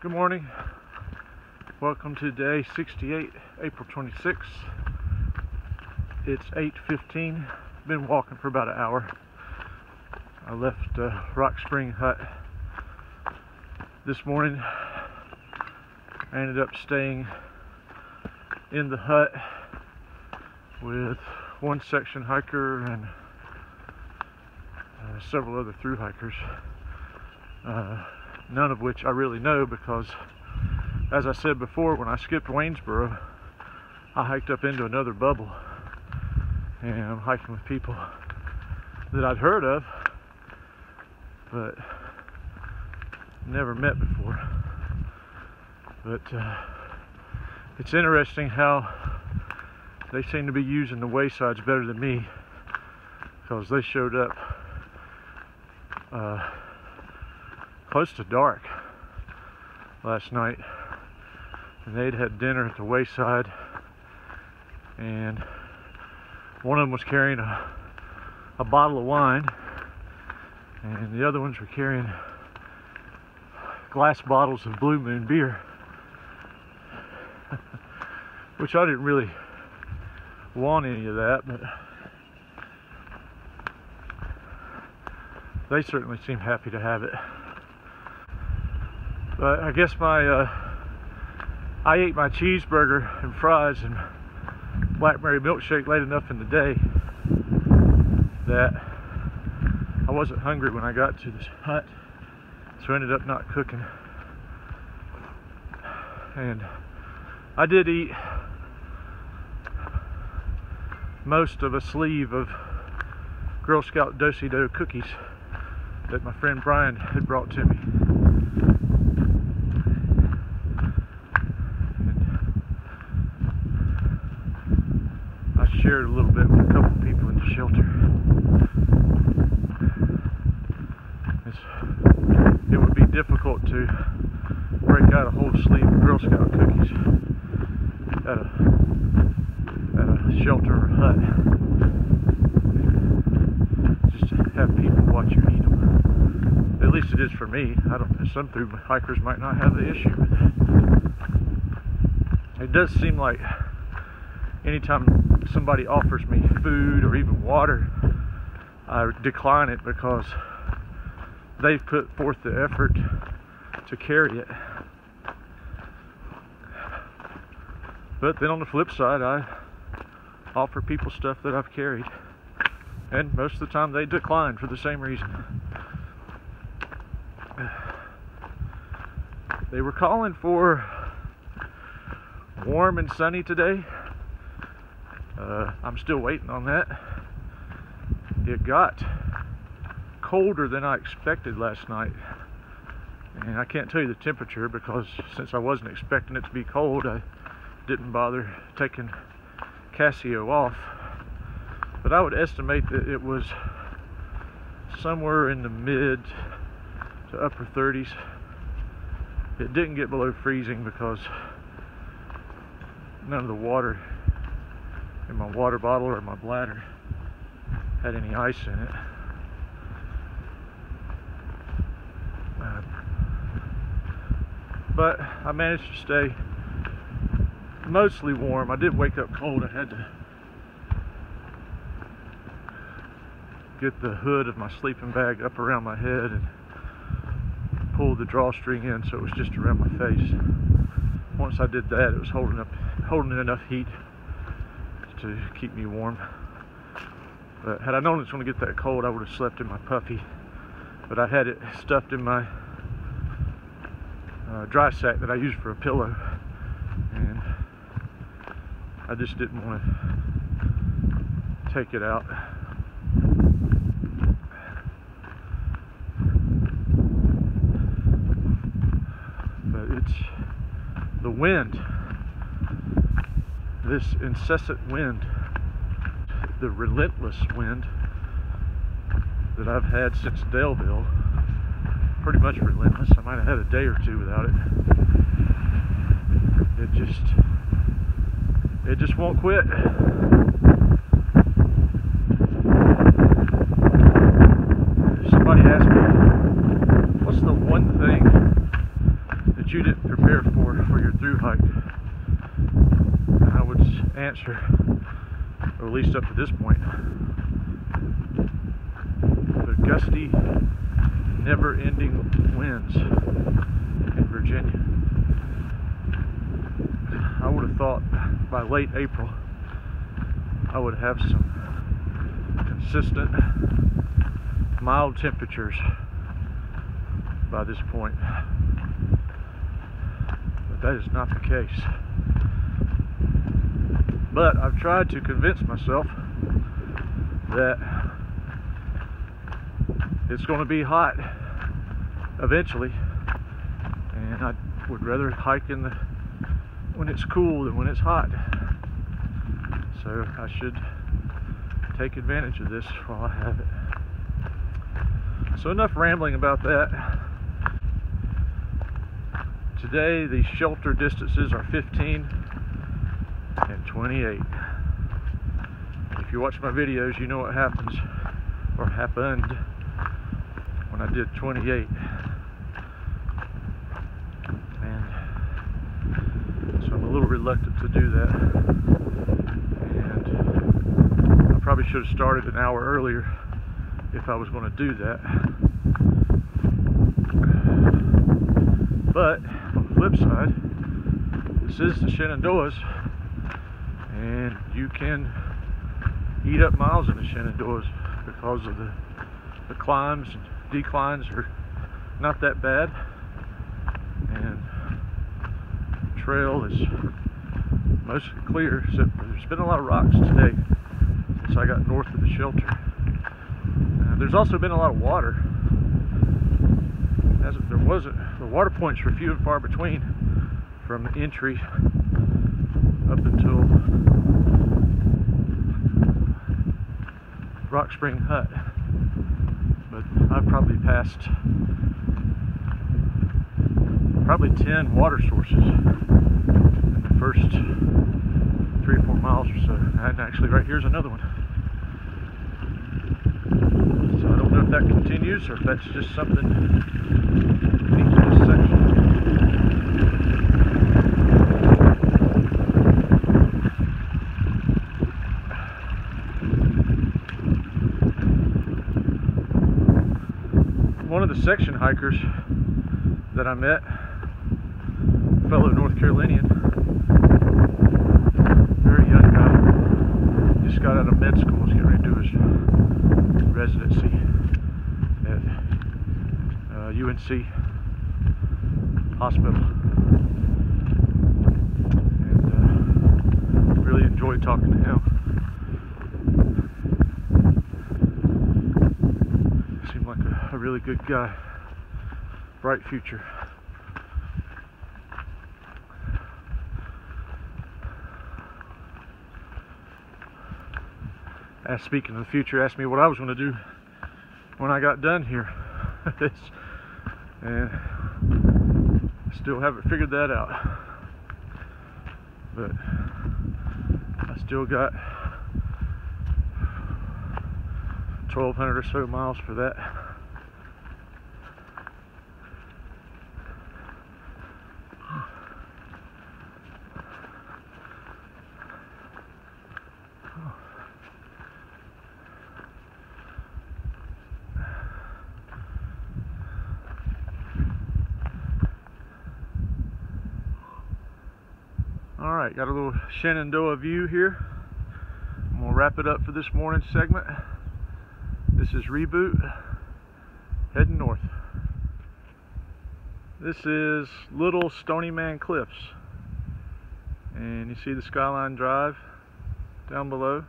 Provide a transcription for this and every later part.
Good morning. Welcome to day 68, April 26th. It's 8:15. Been walking for about an hour. I left Rock Spring Hut this morning. I ended up staying in the hut with one section hiker and several other through hikers. None of which I really know because, as I said before, when I skipped Waynesboro, I hiked up into another bubble, and I'm hiking with people that I'd heard of but never met before. But it's interesting how they seem to be using the waysides better than me, because they showed up close to dark last night, and they'd had dinner at the wayside, and one of them was carrying a bottle of wine, and the other ones were carrying glass bottles of Blue Moon beer, which I didn't really want any of that, but they certainly seemed happy to have it. But I guess I ate my cheeseburger and fries and blackberry milkshake late enough in the day that I wasn't hungry when I got to this hut, so I ended up not cooking. And I did eat most of a sleeve of Girl Scout Do-Si-Do cookies that my friend Brian had brought to me. Shared a little bit with a couple people in the shelter. It would be difficult to break out a whole sleeve of Girl Scout cookies at a shelter or hut. Just to have people watch you eat them. At least it is for me. I don't know, some through hikers might not have the issue with it. It does seem like anytime somebody offers me food or even water, I decline it because they've put forth the effort to carry it. But then on the flip side, I offer people stuff that I've carried, and most of the time they decline for the same reason. They were calling for warm and sunny today. I'm still waiting on that. It got colder than I expected last night, and I can't tell you the temperature because since I wasn't expecting it to be cold, I didn't bother taking Casio off. But I would estimate that it was somewhere in the mid to upper 30s. It didn't get below freezing because none of the water in my water bottle or my bladder had any ice in it. But I managed to stay mostly warm. I did wake up cold. I had to get the hood of my sleeping bag up around my head and pull the drawstring in so it was just around my face. Once I did that, it was holding enough heat to keep me warm. But had I known it was going to get that cold, I would have slept in my puffy. But I had it stuffed in my dry sack that I use for a pillow, and I just didn't want to take it out. But it's the wind. This incessant wind, the relentless wind that I've had since Daleville, pretty much relentless. I might have had a day or two without it. It just won't quit. Somebody asked me, what's the one thing that you didn't answer, or at least up to this point. The gusty, never-ending winds in Virginia. I would have thought by late April I would have some consistent, mild temperatures by this point. But that is not the case. But I've tried to convince myself that it's going to be hot eventually, and I would rather hike in when it's cool than when it's hot. So I should take advantage of this while I have it. So enough rambling about that. Today the shelter distances are 15 and 28. If you watch my videos, you know what happens, or happened, when I did 28. And so I'm a little reluctant to do that. And I probably should have started an hour earlier if I was going to do that. But on the flip side, this is the Shenandoahs, and you can eat up miles in the Shenandoahs because of the climbs and declines are not that bad, and the trail is mostly clear, except there's been a lot of rocks today since I got north of the shelter. There's also been a lot of water. The water points were few and far between from the entry up until Rock Spring Hut. But I've probably passed 10 water sources in the first 3 or 4 miles or so. And actually right here's another one. So I don't know if that continues or if that's just something unique to this section. One of the section hikers that I met, a fellow North Carolinian, very young guy, just got out of med school, was getting ready to do his residency at UNC Hospital, and really enjoyed talking to him. Seemed like a really good guy, bright future. Speaking of the future, asked me what I was going to do when I got done here. And I still haven't figured that out. But I still got 1,200 or so miles for that. Alright, got a little Shenandoah view here. I'm going to wrap it up for this morning's segment. This is Reboot, heading north. This is Little Stony Man Cliffs. And you see the Skyline Drive down below.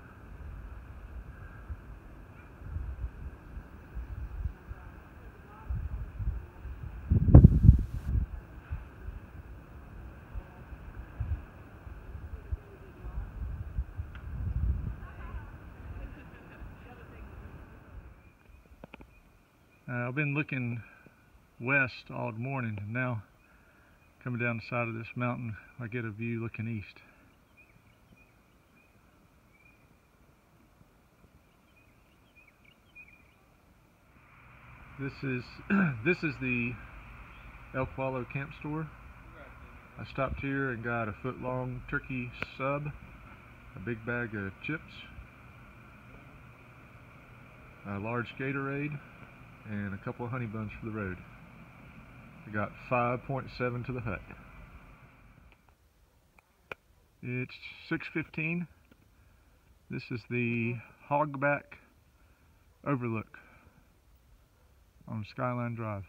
I've been looking west all morning, and now coming down the side of this mountain I get a view looking east. This is the Elk Wallow Camp Store. I stopped here and got a foot-long turkey sub a big bag of chips, a large Gatorade, and a couple of honey buns for the road. I got 5.7 to the hut. It's 6:15. This is the Hogback Overlook on Skyline Drive.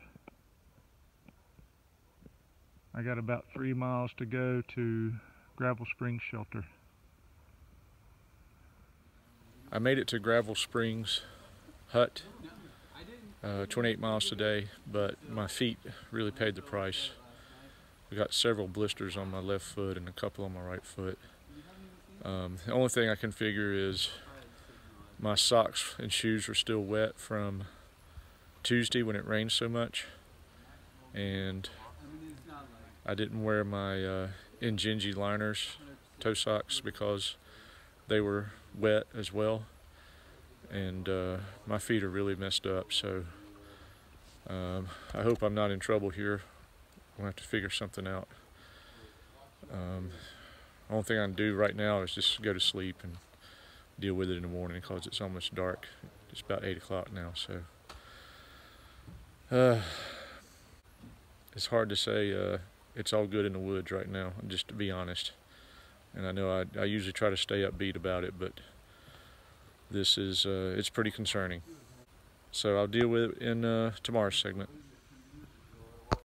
I got about 3 miles to go to Gravel Springs Shelter. I made it to Gravel Springs Hut, 28 miles today, but my feet really paid the price. I got several blisters on my left foot and a couple on my right foot. The only thing I can figure is my socks and shoes were still wet from Tuesday when it rained so much, and I didn't wear my Injinji liners, toe socks, because they were wet as well, and my feet are really messed up, so I hope I'm not in trouble here. We'll have to figure something out. The only thing I can do right now is just go to sleep and deal with it in the morning, because it's almost dark. It's about 8 o'clock now, so it's hard to say it's all good in the woods right now, just to be honest. And I know I usually try to stay upbeat about it, but this is it's pretty concerning. So I'll deal with it in tomorrow's segment.